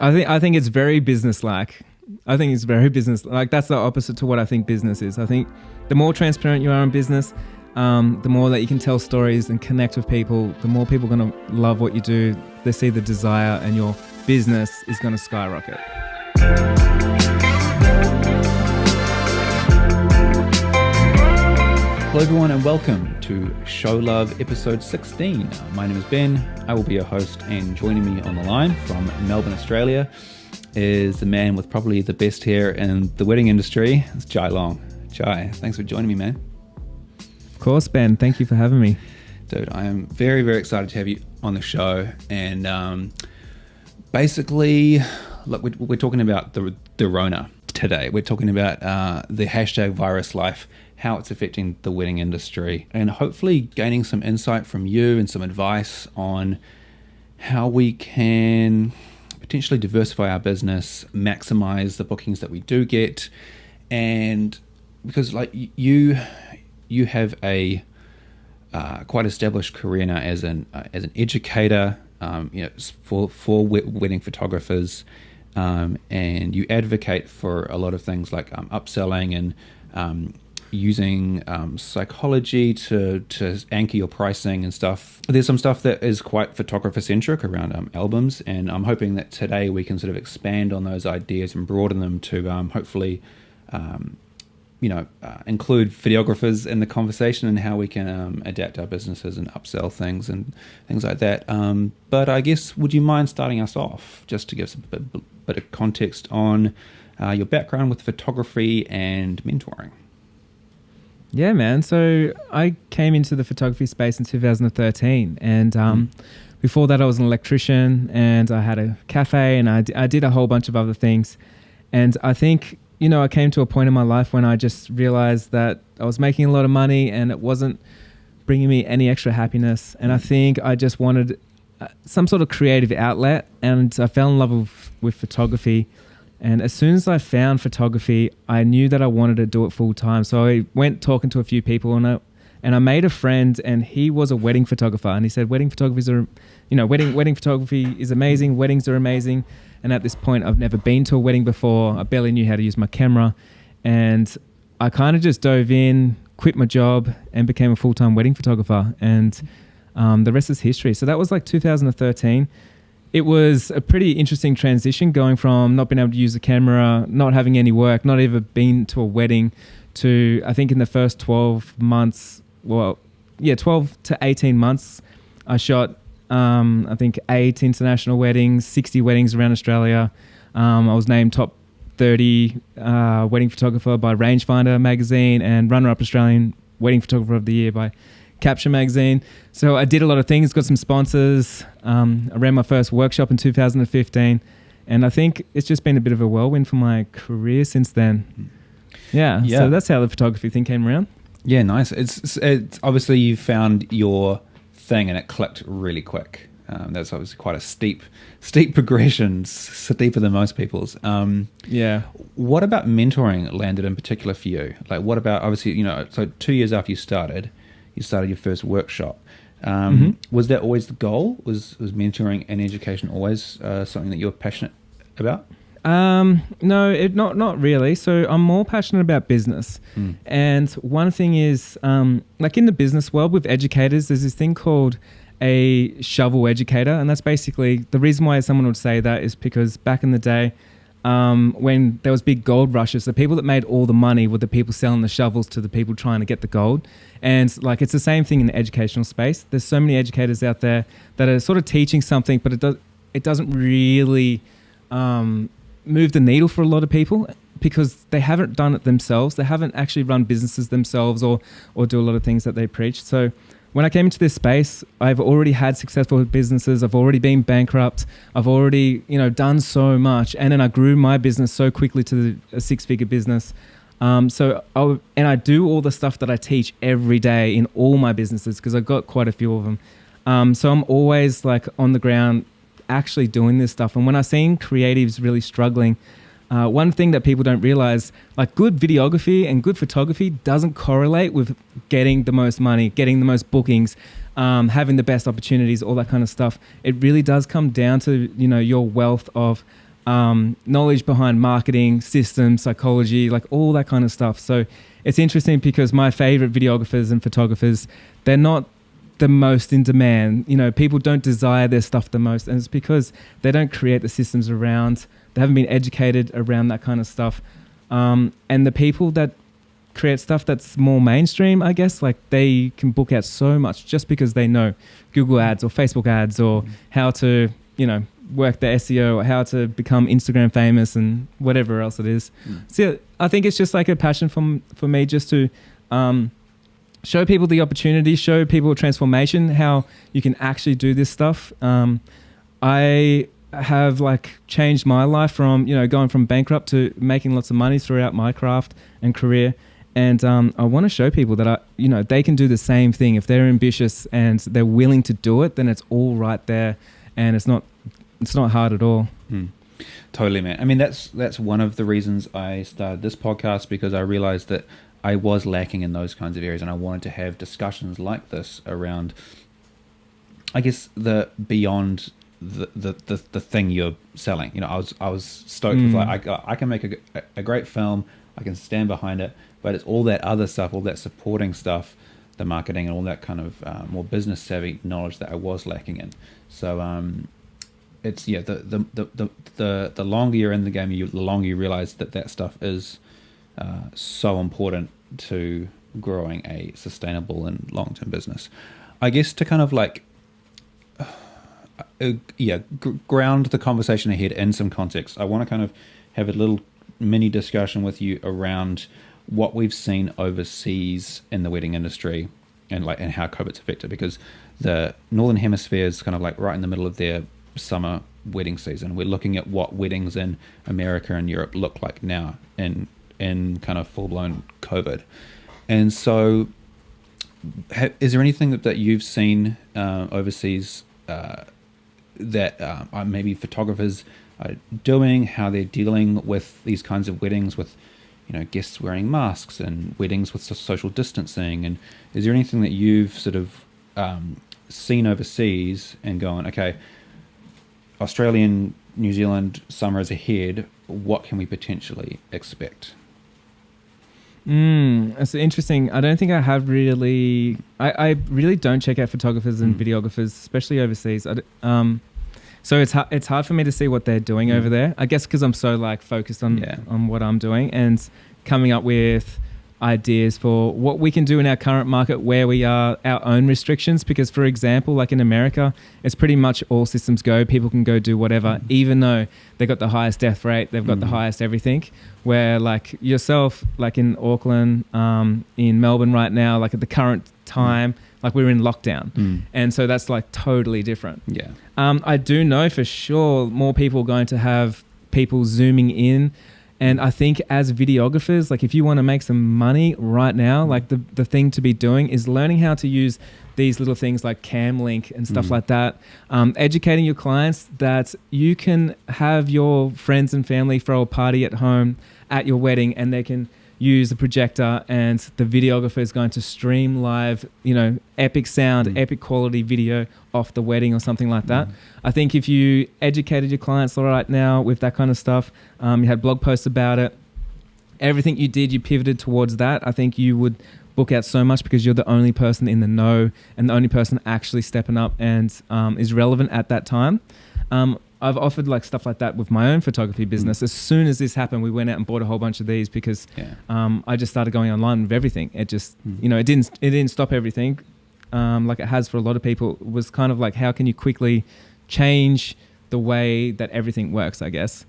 I think it's very business-like. I think it's very business-like. That's the opposite to what I think business is. I think the more transparent you are in business, the more that you can tell stories and connect with people, the more people are going to love what you do. They see the desire, and your business is going to skyrocket. Hello everyone and welcome to Show Love episode 16. My name is Ben, I will be your host, and joining me on the line from Melbourne, Australia is the man with probably the best hair in the wedding industry. It's Jai Long. Jai, thanks for joining me, man. Of course, Ben, thank you for having me. Dude, I am very, very excited to have you on the show, and basically, look, we're talking about the Rona today. We're talking about the hashtag virus life, how it's affecting the wedding industry, and hopefully gaining some insight from you and some advice on how we can potentially diversify our business, maximize the bookings that we do get. And because like you have a quite established career now as an educator, for wedding photographers, and you advocate for a lot of things like upselling and using psychology to anchor your pricing and stuff. There's some stuff that is quite photographer-centric around albums, and I'm hoping that today we can sort of expand on those ideas and broaden them to hopefully include videographers in the conversation and how we can adapt our businesses and upsell things and things like that. But I guess, would you mind starting us off just to give us a bit of context on your background with photography and mentoring? Yeah, man. So I came into the photography space in 2013, and before that I was an electrician, and I had a cafe, and I did a whole bunch of other things. And I think, I came to a point in my life when I just realized that I was making a lot of money and it wasn't bringing me any extra happiness. And I think I just wanted some sort of creative outlet, and I fell in love with photography. And as soon as I found photography, I knew that I wanted to do it full time. So I went talking to a few people, and I made a friend, and he was a wedding photographer, and he said wedding photography is amazing. Weddings are amazing. And at this point, I've never been to a wedding before. I barely knew how to use my camera, and I kind of just dove in, quit my job, and became a full-time wedding photographer. And the rest is history. So that was like 2013. It was a pretty interesting transition, going from not being able to use the camera, not having any work, not even been to a wedding, to, I think in the first 12 to 18 months, I shot, I think 8 international weddings, 60 weddings around Australia. I was named top 30 wedding photographer by Rangefinder magazine, and runner-up Australian wedding photographer of the year by Capture magazine. So I did a lot of things, got some sponsors. I ran my first workshop in 2015, and I think it's just been a bit of a whirlwind for my career since then. Yeah. So that's how the photography thing came around. Yeah, nice. It's obviously you found your thing and it clicked really quick. That's obviously quite a steep progression, steeper than most people's. Yeah. What about mentoring landed in particular for you? Like, what about, obviously, so 2 years after you started your first workshop. Was that always the goal? Was mentoring and education always something that you were passionate about? No, not really. So I'm more passionate about business. And one thing is, like in the business world with educators, there's this thing called a shovel educator. And that's basically, the reason why someone would say that is because back in the day, when there was big gold rushes, the people that made all the money were the people selling the shovels to the people trying to get the gold. And like, it's the same thing in the educational space. There's so many educators out there that are sort of teaching something, but it doesn't really move the needle for a lot of people because they haven't done it themselves. They haven't actually run businesses themselves or do a lot of things that they preach. So when I came into this space, I've already had successful businesses. I've already been bankrupt. I've already, done so much. And then I grew my business so quickly to a 6-figure business. I do all the stuff that I teach every day in all my businesses because I've got quite a few of them. So I'm always like on the ground actually doing this stuff. And when I've seen creatives really struggling, one thing that people don't realize, like good videography and good photography doesn't correlate with getting the most money, getting the most bookings, having the best opportunities, all that kind of stuff. It really does come down to, your wealth of knowledge behind marketing, systems, psychology, like all that kind of stuff. So it's interesting because my favorite videographers and photographers, they're not the most in demand. You know, people don't desire their stuff the most, and it's because they don't create the systems around. They haven't been educated around that kind of stuff. And the people that create stuff that's more mainstream, I guess, like they can book out so much just because they know Google ads or Facebook ads or how to, you know, work the SEO or how to become Instagram famous and whatever else it is. So I think it's just like a passion for me just to show people the opportunity, show people transformation, how you can actually do this stuff. I have like changed my life from, you know, going from bankrupt to making lots of money throughout my craft and career. And I want to show people that, you know, they can do the same thing. If they're ambitious and they're willing to do it, then it's all right there. And it's not hard at all. Totally, man. I mean, that's one of the reasons I started this podcast, because I realized that I was lacking in those kinds of areas, and I wanted to have discussions like this around, I guess, the beyond the thing you're selling. You know, I was stoked with like I can make a great film, I can stand behind it, but it's all that other stuff, all that supporting stuff, the marketing and all that kind of more business savvy knowledge that I was lacking in. So it's the longer you're in the game, the longer you realize that stuff is so important to growing a sustainable and long-term business. I guess to kind of like ground the conversation ahead in some context, I want to kind of have a little mini discussion with you around what we've seen overseas in the wedding industry and how COVID's affected, because the Northern Hemisphere is kind of like right in the middle of their summer wedding season. We're looking at what weddings in America and Europe look like now in kind of full-blown COVID. And so is there anything that you've seen overseas that maybe photographers are doing, how they're dealing with these kinds of weddings with, you know, guests wearing masks and weddings with social distancing? And is there anything that you've sort of seen overseas and going, okay, Australian, New Zealand summer is ahead, what can we potentially expect? It's interesting. I don't think I have really... I really don't check out photographers and videographers, especially overseas. So it's hard for me to see what they're doing over there. I guess because I'm so like focused on what I'm doing and coming up with ideas for what we can do in our current market where we are, our own restrictions. Because for example, like in America, it's pretty much all systems go. People can go do whatever, even though they've got the highest death rate, they've got the highest everything. Where like yourself, like in Auckland, in Melbourne right now, like at the current time, like we're in lockdown. And so that's like totally different. Yeah. I do know for sure more people are going to have people zooming in. And I think as videographers, like if you want to make some money right now, like the thing to be doing is learning how to use these little things like CamLink and stuff like that. Educating your clients that you can have your friends and family throw a party at home at your wedding, and they can use the projector and the videographer is going to stream live, you know, epic sound, epic quality video off the wedding or something like that. I think if you educated your clients right now with that kind of stuff, you had blog posts about it, everything you did, you pivoted towards that, I think you would book out so much because you're the only person in the know and the only person actually stepping up and is relevant at that time. I've offered like stuff like that with my own photography business. As soon as this happened, we went out and bought a whole bunch of these because I just started going online with everything. It just, you know, it didn't stop everything like it has for a lot of people. It was kind of like, how can you quickly change the way that everything works, I guess.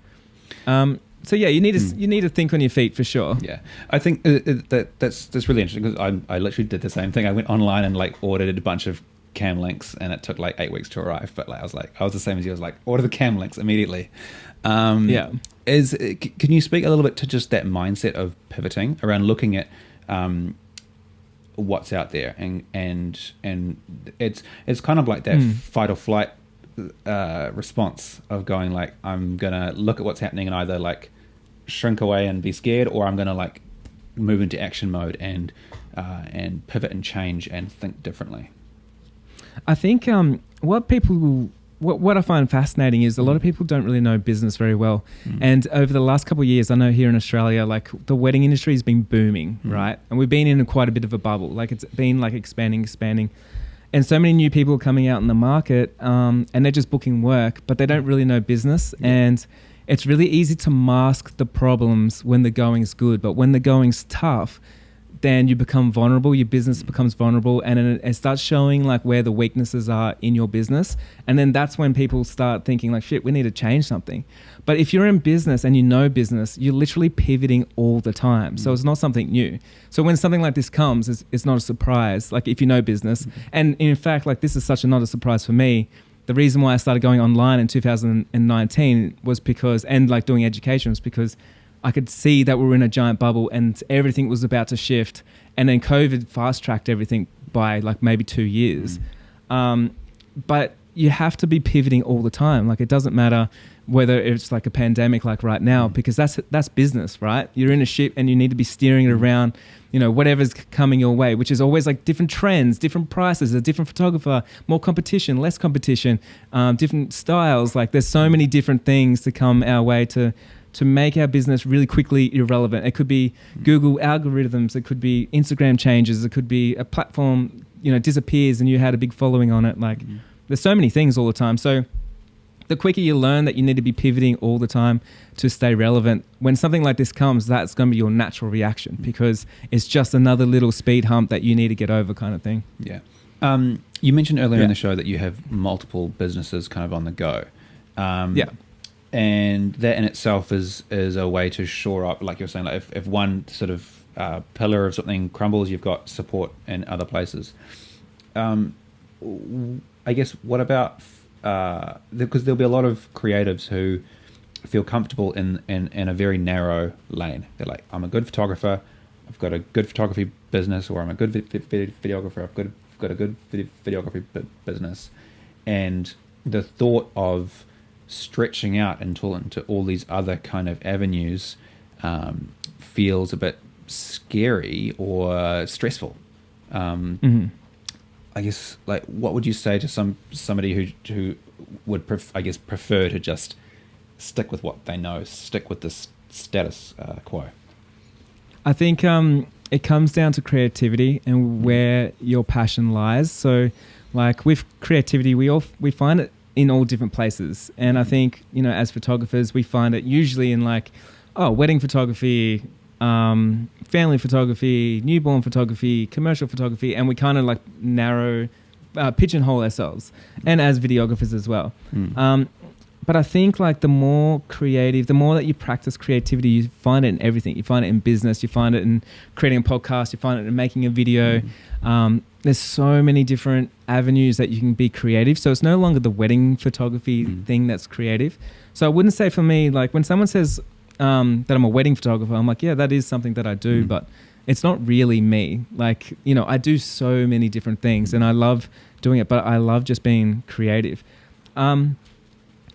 So yeah, you need to think on your feet for sure. Yeah, I think that's really interesting because I literally did the same thing. I went online and like ordered a bunch of cam links, and it took like 8 weeks to arrive. But like I was the same as you. I was like, order the cam links immediately. Can you speak a little bit to just that mindset of pivoting around looking at what's out there, and it's kind of like that fight or flight response of going like, I'm gonna look at what's happening and either like shrink away and be scared, or I'm gonna like move into action mode and pivot and change and think differently. I think what people what I find fascinating is a lot of people don't really know business very well. And over the last couple of years, I know here in Australia, like the wedding industry has been booming, right? And we've been in quite a bit of a bubble. Like it's been like expanding. And so many new people are coming out in the market and they're just booking work, but they don't really know business. And it's really easy to mask the problems when the going's good. But when the going's tough, then you become vulnerable, your business becomes vulnerable, and it starts showing like where the weaknesses are in your business. And then that's when people start thinking like, shit, we need to change something. But if you're in business and you know business, you're literally pivoting all the time. So it's not something new. So when something like this comes, it's not a surprise, like if you know business. And in fact, like this is such not a surprise for me. The reason why I started going online in 2019 was because, and like doing education, was because I could see that we were in a giant bubble and everything was about to shift. And then COVID fast-tracked everything by like maybe 2 years. But you have to be pivoting all the time. Like it doesn't matter whether it's like a pandemic like right now, because that's business, right? You're in a ship and you need to be steering it around, you know, whatever's coming your way, which is always like different trends, different prices, a different photographer, more competition, less competition, different styles. Like there's so many different things to come our way to make our business really quickly irrelevant. It could be Google algorithms, it could be Instagram changes, it could be a platform, you know, disappears and you had a big following on it. Like there's so many things all the time. So the quicker you learn that you need to be pivoting all the time to stay relevant, when something like this comes, that's going to be your natural reaction because it's just another little speed hump that you need to get over kind of thing. Yeah. You mentioned earlier in the show that you have multiple businesses kind of on the go. And that in itself is a way to shore up, like you're saying, like if one sort of pillar of something crumbles, you've got support in other places. I guess what about, because there'll be a lot of creatives who feel comfortable in a very narrow lane. They're like, I'm a good photographer, I've got a good photography business, or I'm a good videographer, I've got a good videography business. And the thought of stretching out into all these other kind of avenues feels a bit scary or stressful. I guess, like, what would you say to somebody who would prefer to just stick with what they know, stick with this status quo? I think it comes down to creativity and where your passion lies. So, like with creativity, we find it in all different places. And I think, you know, as photographers, we find it usually in like, wedding photography, family photography, newborn photography, commercial photography, and we kind of like narrow, pigeonhole ourselves, and as videographers as well. But I think like the more creative, the more that you practice creativity, you find it in everything. You find it in business, you find it in creating a podcast, you find it in making a video. There's so many different avenues that you can be creative. So it's no longer the wedding photography thing that's creative. So I wouldn't say for me, like when someone says that I'm a wedding photographer, I'm like, yeah, that is something that I do, but it's not really me. Like, you know, I do so many different things and I love doing it, but I love just being creative.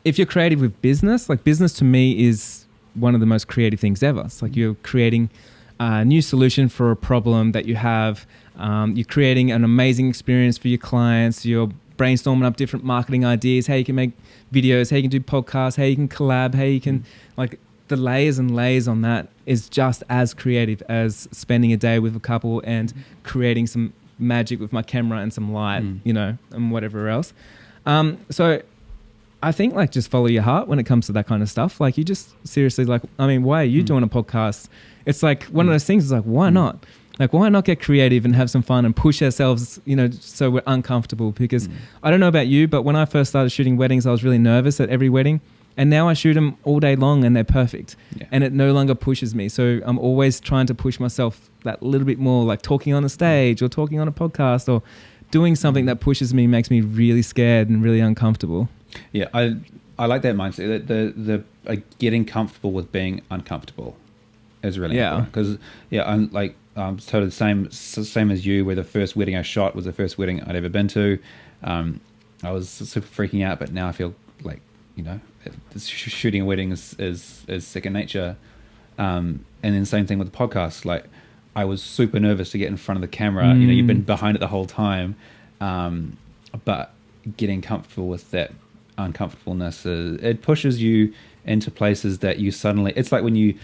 If you're creative with business, like business to me is one of the most creative things ever. It's like you're creating a new solution for a problem that you have. You're creating an amazing experience for your clients. You're brainstorming up different marketing ideas, how you can make videos, how you can do podcasts, how you can collab, how you can, like, the layers and layers on that is just as creative as spending a day with a couple and creating some magic with my camera and some light, you know, and whatever else. So I think like just follow your heart when it comes to that kind of stuff. Like you just seriously, like, I mean, why are you doing a podcast? It's like one of those things is like, why not? Like, why not get creative and have some fun and push ourselves, you know, so we're uncomfortable? Because I don't know about you, but when I first started shooting weddings, I was really nervous at every wedding. And now I shoot them all day long and they're perfect. Yeah. And it no longer pushes me. So I'm always trying to push myself that little bit more, like talking on a stage or talking on a podcast or doing something that pushes me, makes me really scared and really uncomfortable. Yeah, I like that mindset. The getting comfortable with being uncomfortable is really important. Because I'm totally the same as you, where the first wedding I shot was the first wedding I'd ever been to. I was super freaking out, but now I feel like, you know, shooting a wedding is second nature. And then same thing with the podcast. Like, I was super nervous to get in front of the camera. You know, you've been behind it the whole time, but getting comfortable with that uncomfortableness is it pushes you into places that you suddenly. It's like when you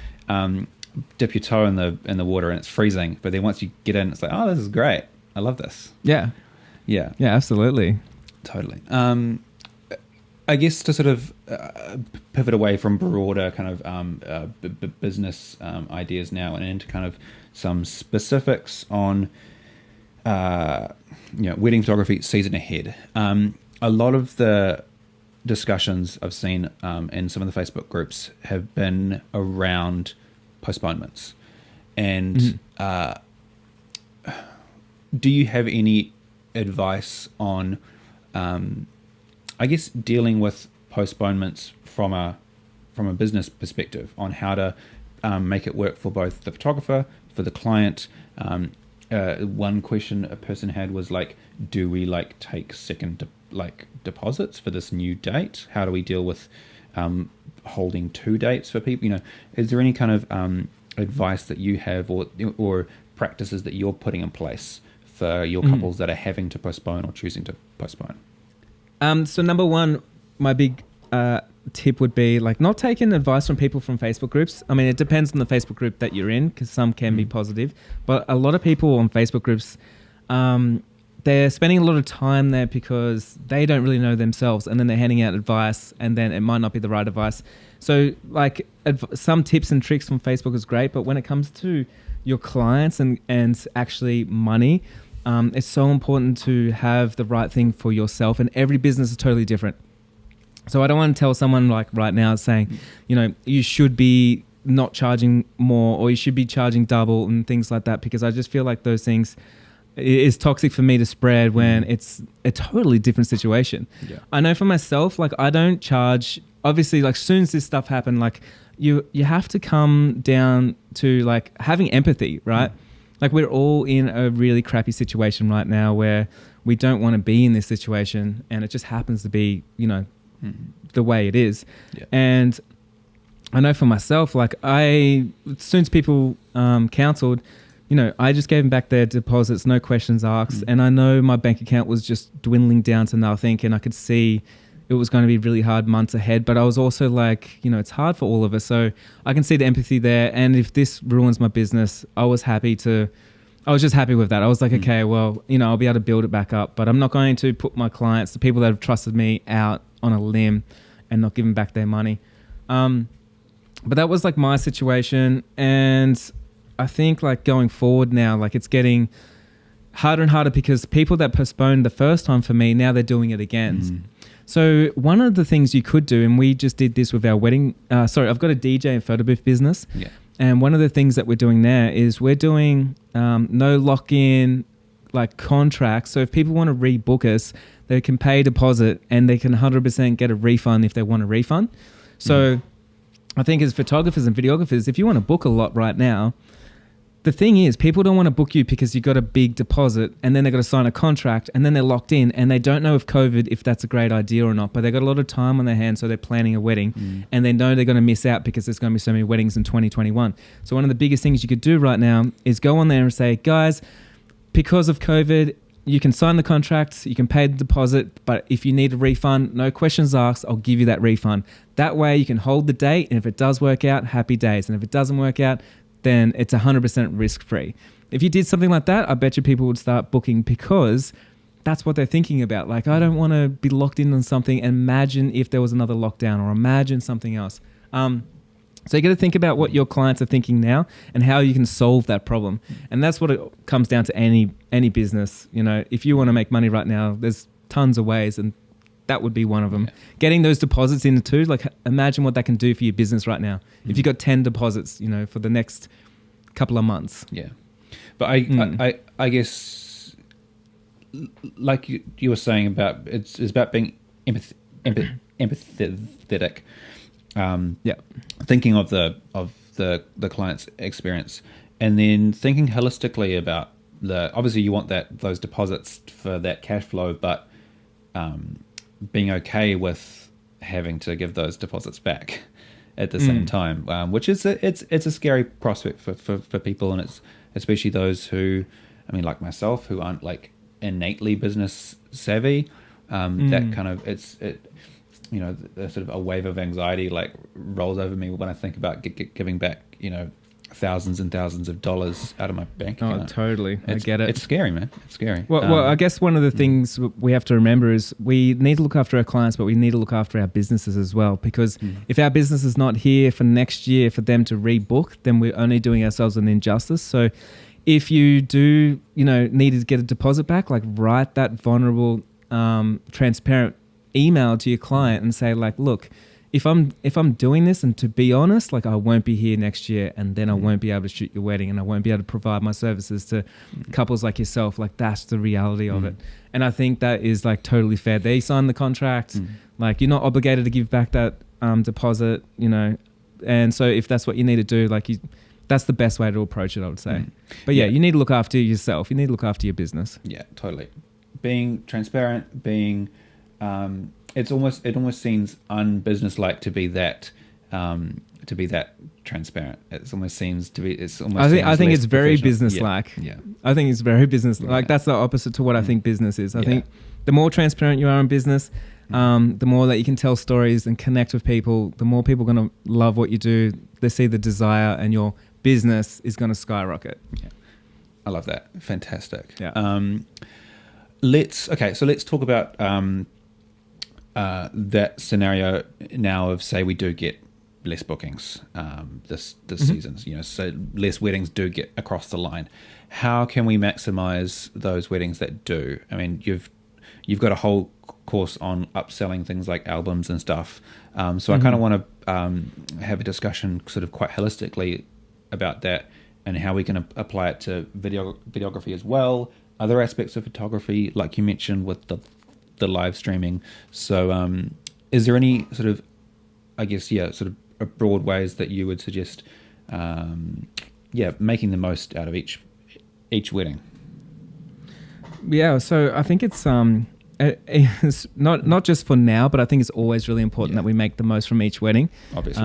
dip your toe in the water and it's freezing, but then once you get in, it's like, oh, this is great. I love this. Yeah, absolutely, totally. I guess to sort of pivot away from broader kind of business ideas now and into kind of some specifics on wedding photography season ahead. A lot of the discussions I've seen in some of the Facebook groups have been around postponements. And do you have any advice on, I guess, dealing with postponements from a business perspective on how to make it work for both the photographer, for the client? One question a person had was like, do we like take second deposits for this new date? How do we deal with holding two dates for people? Is there any kind of advice that you have or practices that you're putting in place for your couples that are having to postpone or choosing to postpone? So number one, my big tip would be like not taking advice from people from Facebook groups. I mean, it depends on the Facebook group that you're in because some can be positive, but a lot of people on Facebook groups, they're spending a lot of time there because they don't really know themselves, and then they're handing out advice and then it might not be the right advice. So like some tips and tricks from Facebook is great, but when it comes to your clients and actually money, it's so important to have the right thing for yourself, and every business is totally different. So I don't want to tell someone like right now saying, you should be not charging more or you should be charging double and things like that, because I just feel like those things is toxic for me to spread when it's a totally different situation. Yeah. I know for myself, like I don't charge, obviously, like as soon as this stuff happened, like you have to come down to like having empathy, right? Like we're all in a really crappy situation right now where we don't want to be in this situation, and it just happens to be, the way it is. Yeah. And I know for myself, like as soon as people cancelled, I just gave them back their deposits, no questions asked. And I know my bank account was just dwindling down to nothing, and I could see it was going to be really hard months ahead. But I was also like, it's hard for all of us. So I can see the empathy there. And if this ruins my business, I was just happy with that. I was like, okay, well, I'll be able to build it back up, but I'm not going to put my clients, the people that have trusted me, out on a limb and not give them back their money. But that was like my situation. And I think like going forward now, like it's getting harder and harder because people that postponed the first time for me, now they're doing it again. So one of the things you could do, and we just did this with our wedding, I've got a DJ and photo booth business. Yeah. And one of the things that we're doing there is we're doing no lock-in like contracts. So if people want to rebook us, they can pay a deposit and they can 100% get a refund if they want a refund. So I think as photographers and videographers, if you want to book a lot right now, the thing is people don't want to book you because you got a big deposit and then they got to sign a contract and then they're locked in and they don't know if that's a great idea or not, but they got a lot of time on their hands, so they're planning a wedding and they know they're going to miss out because there's going to be so many weddings in 2021. So one of the biggest things you could do right now is go on there and say, guys, because of COVID, you can sign the contract, you can pay the deposit, but if you need a refund, no questions asked, I'll give you that refund. That way you can hold the date, and if it does work out, happy days. And if it doesn't work out, then it's 100% risk-free. If you did something like that, I bet you people would start booking because that's what they're thinking about. Like, I don't want to be locked in on something. Imagine if there was another lockdown, or imagine something else. So you got to think about what your clients are thinking now and how you can solve that problem. And that's what it comes down to any business. If you want to make money right now, there's tons of ways, and that would be one of them. Yeah. Getting those deposits in too, like imagine what that can do for your business right now. If you got 10 deposits, for the next couple of months. Yeah. But I guess, like you were saying about, it's about being empathetic. Thinking of the client's experience, and then thinking holistically about obviously you want those deposits for that cash flow, but being okay with having to give those deposits back at the same time, which is it's a scary prospect for people, and it's especially those who, like myself, who aren't like innately business savvy. That kind of the sort of a wave of anxiety like rolls over me when I think about giving back, thousands and thousands of dollars out of my bank account. Oh, totally. I get it. It's scary, man. It's scary. Well, I guess one of the things we have to remember is we need to look after our clients, but we need to look after our businesses as well. Because if our business is not here for next year for them to rebook, then we're only doing ourselves an injustice. So if you do, need to get a deposit back, like write that vulnerable, transparent email to your client and say, like, look, if I'm doing this, and to be honest, like, I won't be here next year, and then I won't be able to shoot your wedding, and I won't be able to provide my services to couples like yourself. Like, that's the reality of it. And I think that is like totally fair. They signed the contract, like, you're not obligated to give back that deposit, and so if that's what you need to do, like, that's the best way to approach it, I would say. But yeah, you need to look after yourself. You need to look after your business. Yeah, totally. Being transparent, it almost seems unbusinesslike to be that transparent. It almost seems to be. I think it's very businesslike. Yeah. I think it's very business. Like, that's the opposite to what I think business is. I think the more transparent you are in business, the more that you can tell stories and connect with people, the more people are going to love what you do. They see the desire, and your business is going to skyrocket. Yeah. I love that. Fantastic. Yeah. Let's talk about that scenario now of, say, we do get less bookings this season, so less weddings do get across the line. How can we maximize those weddings that do? I mean, you've got a whole course on upselling things like albums and stuff. So I kind of want to have a discussion sort of quite holistically about that, and how we can apply it to videography as well. Other aspects of photography, like you mentioned with the live streaming. So is there any sort of, I guess, sort of broad ways that you would suggest, making the most out of each wedding? Yeah, so I think it's not just for now, but I think it's always really important that we make the most from each wedding. Obviously,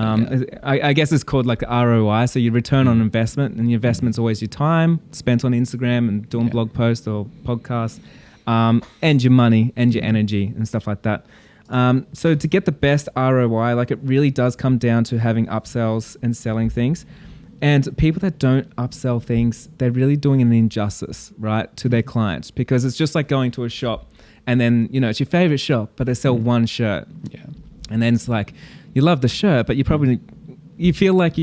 I guess it's called like ROI, so your return on investment, and your investment's always your time spent on Instagram and doing blog posts or podcasts, and your money and your energy and stuff like that. So to get the best ROI, like, it really does come down to having upsells and selling things. And people that don't upsell things, they're really doing an injustice, right, to their clients, because it's just like going to a shop, and then, it's your favorite shop, but they sell one shirt. Yeah. And then it's like, you love the shirt, but you feel like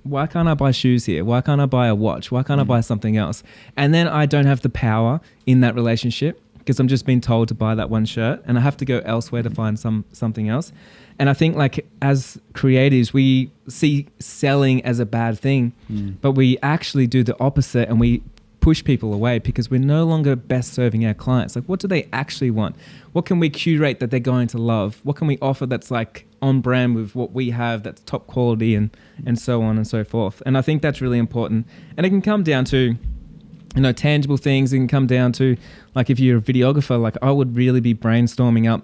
why can't I buy shoes here? Why can't I buy a watch? Why can't I buy something else? And then I don't have the power in that relationship, because I'm just being told to buy that one shirt, and I have to go elsewhere to find something else. And I think, like, as creatives, we see selling as a bad thing, but we actually do the opposite, and we push people away because we're no longer best serving our clients. Like, what do they actually want? What can we curate that they're going to love? What can we offer that's like on brand with what we have, that's top quality, and so on and so forth. And I think that's really important. And it can come down to, tangible things. It can come down to, like, if you're a videographer, like, I would really be brainstorming up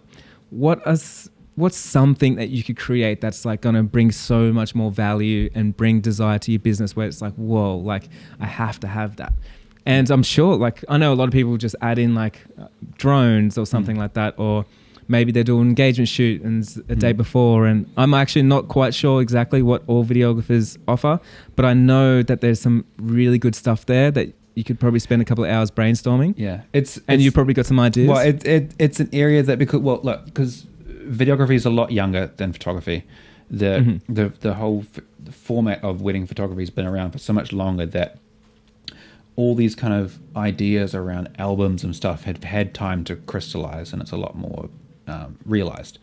what's something that you could create that's like going to bring so much more value and bring desire to your business, where it's like, whoa, like, I have to have that. And I'm sure, like, I know a lot of people just add in like drones or something like that, or maybe they do an engagement shoot and a day before. And I'm actually not quite sure exactly what all videographers offer, but I know that there's some really good stuff there that you could probably spend a couple of hours brainstorming. Yeah, and you probably got some ideas. Well, it's an area that because videography is a lot younger than photography. The whole format of wedding photography has been around for so much longer that all these kind of ideas around albums and stuff have had time to crystallize, and it's a lot more realized.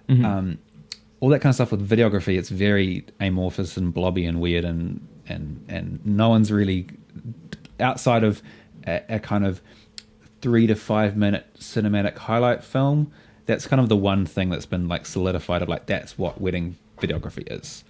All that kind of stuff with videography, it's very amorphous and blobby and weird, and no one's really, outside of a kind of 3 to 5 minute cinematic highlight film, that's kind of the one thing that's been like solidified of like, that's what wedding videography is.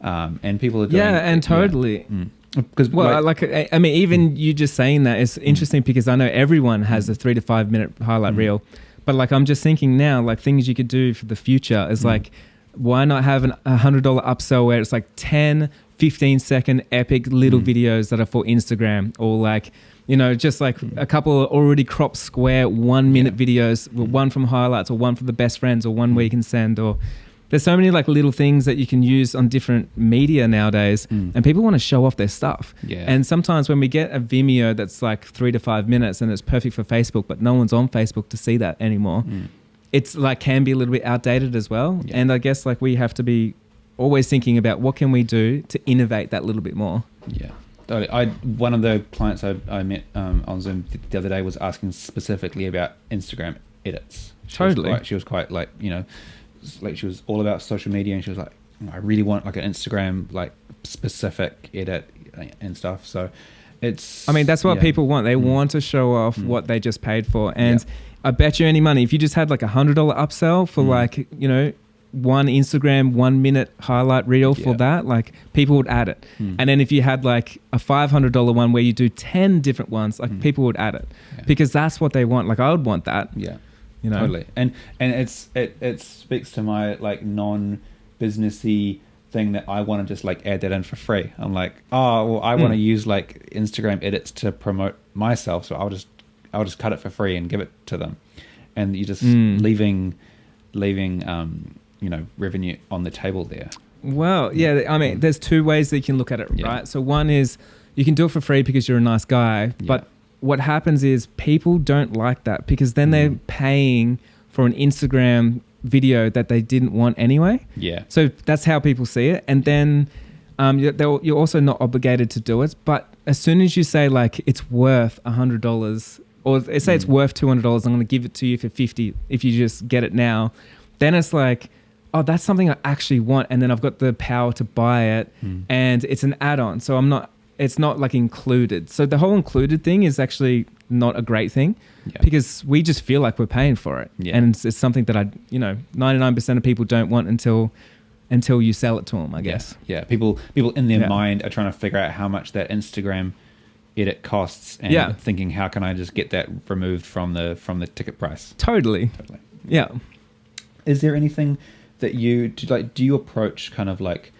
And people are doing totally. Because I mean, even you just saying that is interesting, because I know everyone has a 3 to 5 minute highlight reel, but like, I'm just thinking now, like, things you could do for the future is like, why not have $100 upsell where it's like 10 15-second epic little videos that are for Instagram, or like, you know, just like a couple of already cropped square 1 minute videos, one from highlights or one from the best friends or one where you can send, or there's so many like little things that you can use on different media nowadays, and people want to show off their stuff. Yeah. And sometimes when we get a Vimeo that's like 3 to 5 minutes and it's perfect for Facebook, but no one's on Facebook to see that anymore, it's like can be a little bit outdated as well. Yeah. And I guess like we have to be always thinking about what can we do to innovate that little bit more. Yeah. One of the clients I met on Zoom the other day was asking specifically about Instagram edits. She was quite like, you know, like she was all about social media, and she was like, I really want like an Instagram like specific edit and stuff. So it's, I mean, that's what people want. They want to show off what they just paid for. And I bet you any money, if you just had like $100 upsell for like, you know, one Instagram 1 minute highlight reel for that, like people would add it. And then if you had like a $500 one where you do 10 different ones, like people would add it because that's what they want. Like I would want that. Yeah. You know? Totally. And it speaks to my like non-businessy thing that I want to just like add that in for free. I'm like, oh, well, I want to use like Instagram edits to promote myself, so I'll just cut it for free and give it to them. And you're just leaving you know, revenue on the table there. Well, yeah, I mean, there's two ways that you can look at it, right? So one is you can do it for free because you're a nice guy, but what happens is people don't like that because then they're paying for an Instagram video that they didn't want anyway. Yeah. So that's how people see it. And then you're also not obligated to do it. But as soon as you say like it's worth $100 or say it's worth $200, I'm going to give it to you for $50 if you just get it now, then it's like, oh, that's something I actually want. And then I've got the power to buy it and it's an add-on. So it's not like included. So the whole included thing is actually not a great thing because we just feel like we're paying for it. Yeah. And it's something that 99% of people don't want until you sell it to them, I guess. Yeah. People in their mind are trying to figure out how much that Instagram edit costs and thinking, how can I just get that removed from the ticket price? Totally. Yeah. Is there anything that do you approach kind of like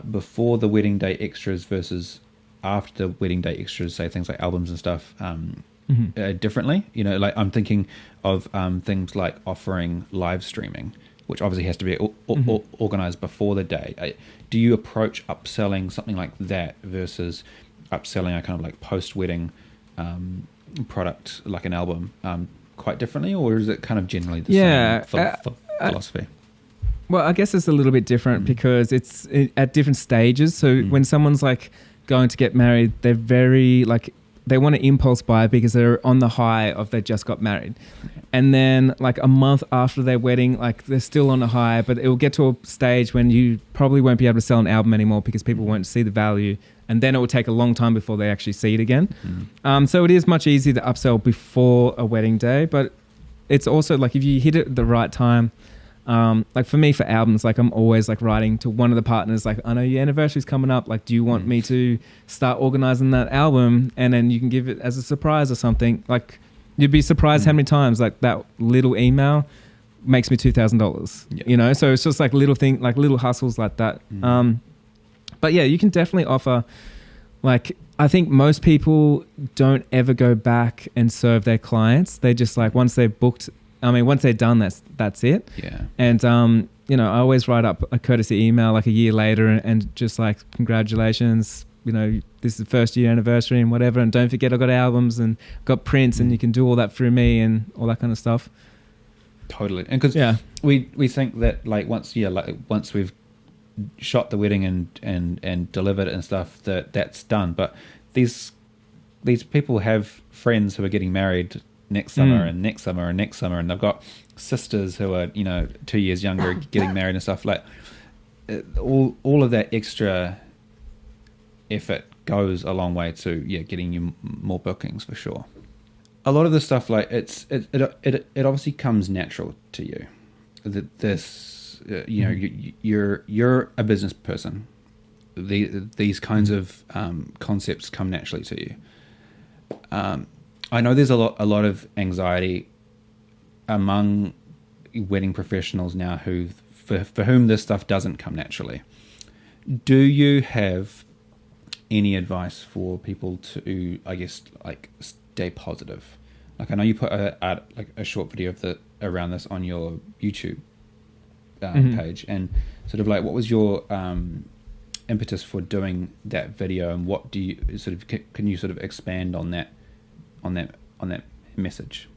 before the wedding day extras versus after the wedding day extras, say things like albums and stuff, differently? You know, like I'm thinking of things like offering live streaming, which obviously has to be organized before the day. Do you approach upselling something like that versus upselling a kind of like post-wedding product like an album quite differently, or is it kind of generally the same philosophy? Well, I guess it's a little bit different because it's at different stages. So when someone's like going to get married, they're very like, they want to impulse buy because they're on the high of they just got married. And then like a month after their wedding, like they're still on a high, but it will get to a stage when you probably won't be able to sell an album anymore because people won't see the value. And then it will take a long time before they actually see it again. So it is much easier to upsell before a wedding day, but it's also like if you hit it at the right time. Like for me, for albums, like I'm always like writing to one of the partners, like, I know your anniversary's coming up. Like, do you want me to start organizing that album? And then you can give it as a surprise or something. Like you'd be surprised how many times like that little email makes me $2,000, you know? So it's just like little hustles like that. But yeah, you can definitely offer, like, I think most people don't ever go back and serve their clients. They just like, once they're booked, once they're done, that's it. Yeah. And, I always write up a courtesy email like a year later and just like, congratulations, this is the first year anniversary and whatever. And don't forget, I've got albums and got prints and you can do all that through me and all that kind of stuff. Totally. And because we think that like once we've shot the wedding and delivered it and stuff, that's done. But these people have friends who are getting married next summer and next summer and next summer, and they've got sisters who are 2 years younger getting married and stuff. Like all of that extra effort goes a long way to getting you more bookings for sure. A lot of the stuff, like it obviously comes natural to you. You're a business person. These kinds of concepts come naturally to you. I know there's a lot of anxiety among wedding professionals now for whom this stuff doesn't come naturally. Do you have any advice for people to, I guess, like stay positive? Like I know you put a short video around this on your YouTube page, and sort of like what was your impetus for doing that video, and what do you sort of can you sort of expand on that message?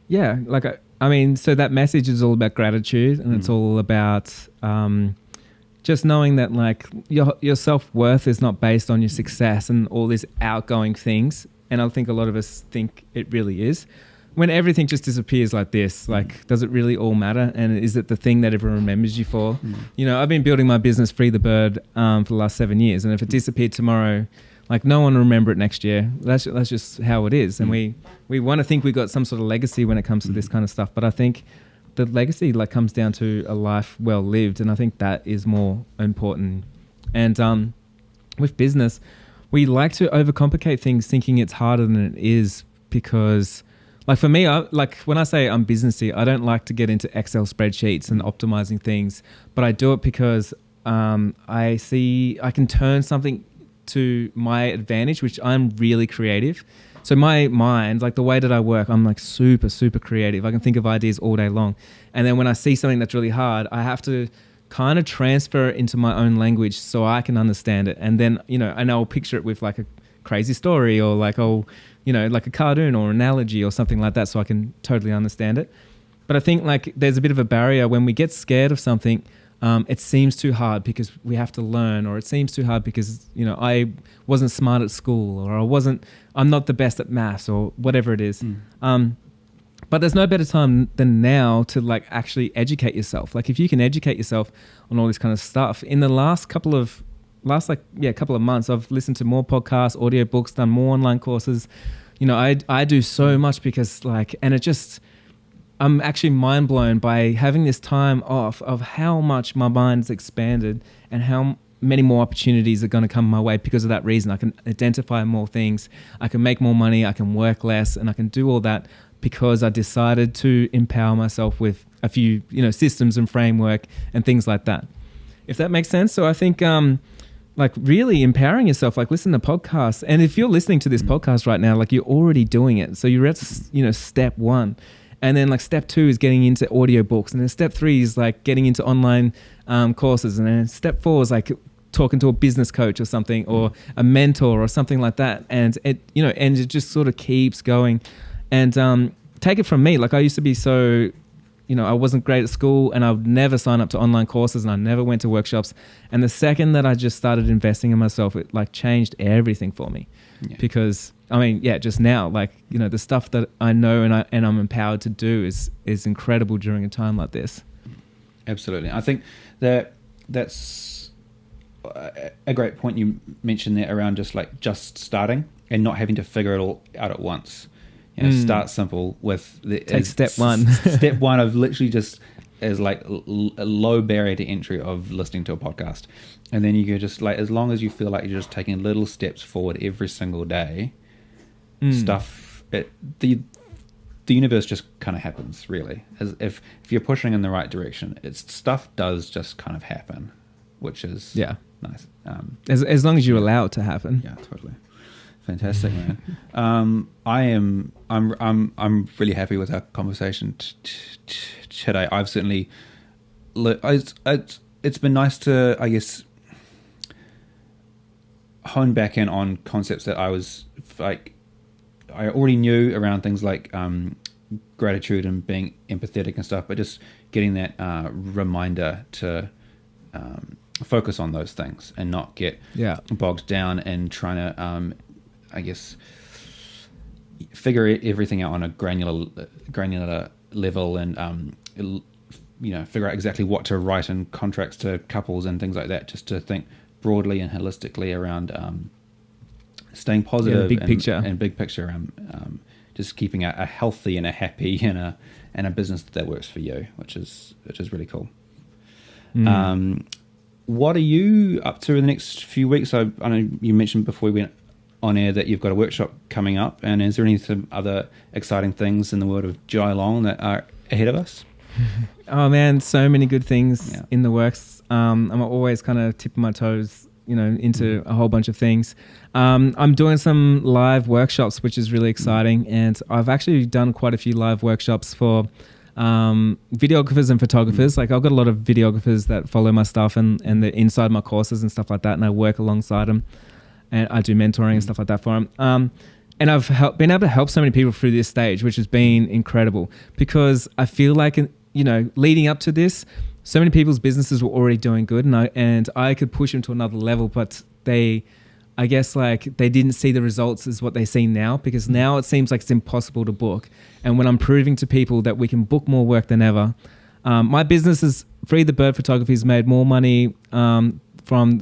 Yeah, like I mean, so that message is all about gratitude, and it's all about just knowing that like your self-worth is not based on your success and all these outgoing things. And I think a lot of us think it really is. When everything just disappears like this, like, does it really all matter? And is it the thing that everyone remembers you for? You know, I've been building my business, Free the Bird, for the last 7 years. And if it disappeared tomorrow, like, no one will remember it next year. That's just how it is. And we want to think we got some sort of legacy when it comes to this kind of stuff. But I think the legacy like comes down to a life well lived. And I think that is more important. And with business, we like to overcomplicate things thinking it's harder than it is, because like for me, like when I say I'm businessy, I don't like to get into Excel spreadsheets and optimizing things, but I do it because I see I can turn something to my advantage, which I'm really creative. So my mind, like the way that I work, I'm like super, super creative. I can think of ideas all day long. And then when I see something that's really hard, I have to kind of transfer it into my own language so I can understand it. And then, you know, and I'll picture it with like a crazy story or like, like a cartoon or analogy or something like that so I can totally understand it. But I think like there's a bit of a barrier when we get scared of something. It seems too hard because we have to learn, or it seems too hard because, you know, I wasn't smart at school, or I'm not the best at maths, or whatever it is. But there's no better time than now to like actually educate yourself. Like if you can educate yourself on all this kind of stuff. In the last couple of months, I've listened to more podcasts, audiobooks, done more online courses. You know, I do so much because like, and it just, I'm actually mind blown by having this time off of how much my mind's expanded and how many more opportunities are going to come my way because of that reason. I can identify more things, I can make more money, I can work less, and I can do all that because I decided to empower myself with a few, you know, systems and framework and things like that. If that makes sense. So I think like really empowering yourself, like listen to podcasts. And if you're listening to this podcast right now, like you're already doing it. So you're at, you know, step 1. And then like step 2 is getting into audiobooks. And then step 3 is like getting into online courses. And then step 4 is like talking to a business coach or something, or a mentor or something like that. And it, you know, and it just sort of keeps going. And take it from me, like I used to be so, you know, I wasn't great at school and I would never sign up to online courses and I never went to workshops. And the second that I just started investing in myself, it like changed everything for me. Yeah. Because I mean, yeah, just now, like, you know, the stuff that I know and I'm empowered to do is incredible during a time like this. Absolutely. I think that's a great point you mentioned there around just starting and not having to figure it all out at once. You know, start simple with take step 1. Step 1 of literally just as like a low barrier to entry of listening to a podcast, and then you go just like, as long as you feel like you're just taking little steps forward every single day, the universe just kind of happens, really. As if you're pushing in the right direction, stuff does just kind of happen, which is nice. As long as you allow it to happen. Yeah, totally. Fantastic, man. I'm really happy with our conversation today. I've certainly, it's been nice to, I guess, hone back in on concepts that I was like, I already knew around things like gratitude and being empathetic and stuff, but just getting that reminder to focus on those things and not get bogged down and trying to I guess figure everything out on a granular level, and you know, figure out exactly what to write in contracts to couples and things like that. Just to think broadly and holistically around staying positive, big picture, just keeping a healthy and a happy and a business that works for you, which is really cool. What are you up to in the next few weeks? I know you mentioned before we went on air that you've got a workshop coming up, and is there any other exciting things in the world of Geelong that are ahead of us? Oh man, so many good things in the works. I'm always kind of tipping my toes, into a whole bunch of things. I'm doing some live workshops, which is really exciting. And I've actually done quite a few live workshops for videographers and photographers. Like I've got a lot of videographers that follow my stuff and they're inside my courses and stuff like that. And I work alongside them and I do mentoring and stuff like that for them. And I've been able to help so many people through this stage, which has been incredible because I feel like, leading up to this, so many people's businesses were already doing good and I could push them to another level, but they didn't see the results as what they see now, because now it seems like it's impossible to book. And when I'm proving to people that we can book more work than ever, my business is Free the Bird Photography has made more money from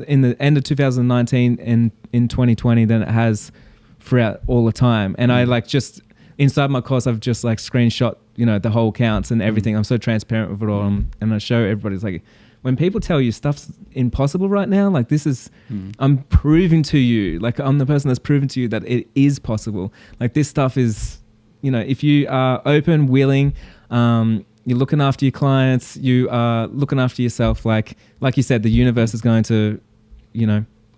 in the end of 2019 and in 2020 than it has throughout all the time. And I just inside my course, I've just screenshot, the whole accounts and everything. I'm so transparent with it all. And I show everybody, it's like, when people tell you stuff's impossible right now, this is, I'm proving to you, I'm the person that's proven to you that it is possible. This stuff is, if you are open, willing, you're looking after your clients, you are looking after yourself. Like you said, the universe is going to,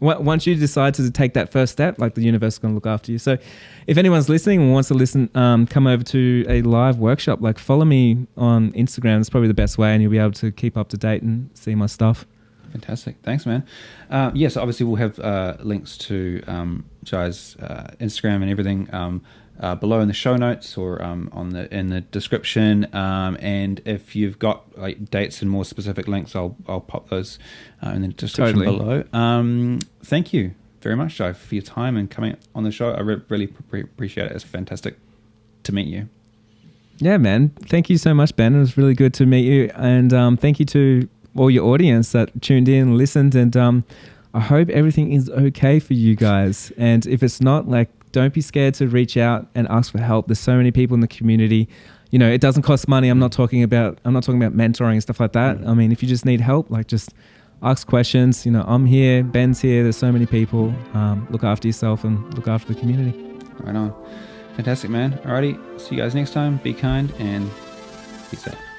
once you decide to take that first step, the universe is going to look after you. So if anyone's listening and wants to listen, come over to a live workshop, follow me on Instagram. It's probably the best way, and you'll be able to keep up to date and see my stuff. Fantastic. Thanks, man. Yes, obviously we'll have links to Jai's Instagram and everything below in the show notes or in the description. And if you've got dates and more specific links, I'll pop those in the description below. Thank you very much, Jai, for your time and coming on the show. I really appreciate it. It's fantastic to meet you. Yeah, man. Thank you so much, Ben. It was really good to meet you. And thank you to all your audience that tuned in and listened. And I hope everything is okay for you guys. And if it's not, don't be scared to reach out and ask for help. There's so many people in the community. It doesn't cost money. I'm not talking about mentoring and stuff like that. I mean, if you just need help, just ask questions. I'm here, Ben's here. There's so many people. Look after yourself and look after the community. Right on. Fantastic, man. Alrighty. See you guys next time. Be kind and peace out.